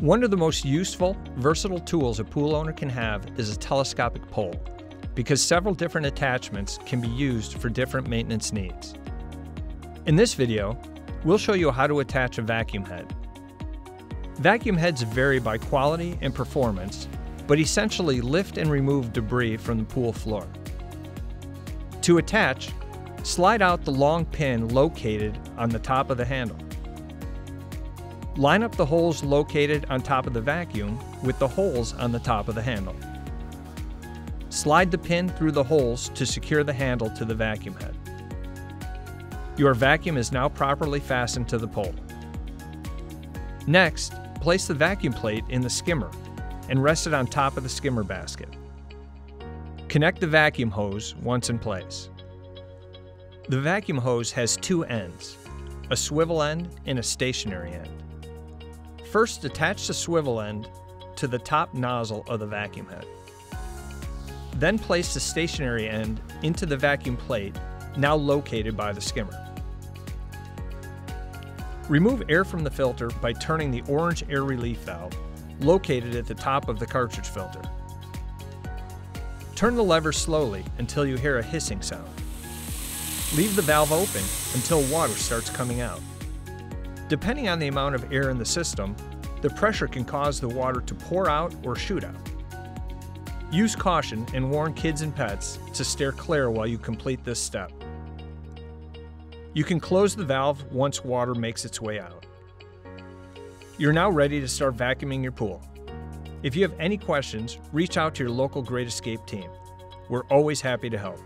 One of the most useful, versatile tools a pool owner can have is a telescopic pole, because several different attachments can be used for different maintenance needs. In this video, we'll show you how to attach a vacuum head. Vacuum heads vary by quality and performance, but essentially lift and remove debris from the pool floor. To attach, slide out the long pin located on the top of the handle. Line up the holes located on top of the vacuum with the holes on the top of the handle. Slide the pin through the holes to secure the handle to the vacuum head. Your vacuum is now properly fastened to the pole. Next, place the vacuum plate in the skimmer and rest it on top of the skimmer basket. Connect the vacuum hose once in place. The vacuum hose has two ends, a swivel end and a stationary end. First, attach the swivel end to the top nozzle of the vacuum head. Then place the stationary end into the vacuum plate, now located by the skimmer. Remove air from the filter by turning the orange air relief valve, located at the top of the cartridge filter. Turn the lever slowly until you hear a hissing sound. Leave the valve open until water starts coming out. Depending on the amount of air in the system, the pressure can cause the water to pour out or shoot out. Use caution and warn kids and pets to steer clear while you complete this step. You can close the valve once water makes its way out. You're now ready to start vacuuming your pool. If you have any questions, reach out to your local Great Escape team. We're always happy to help.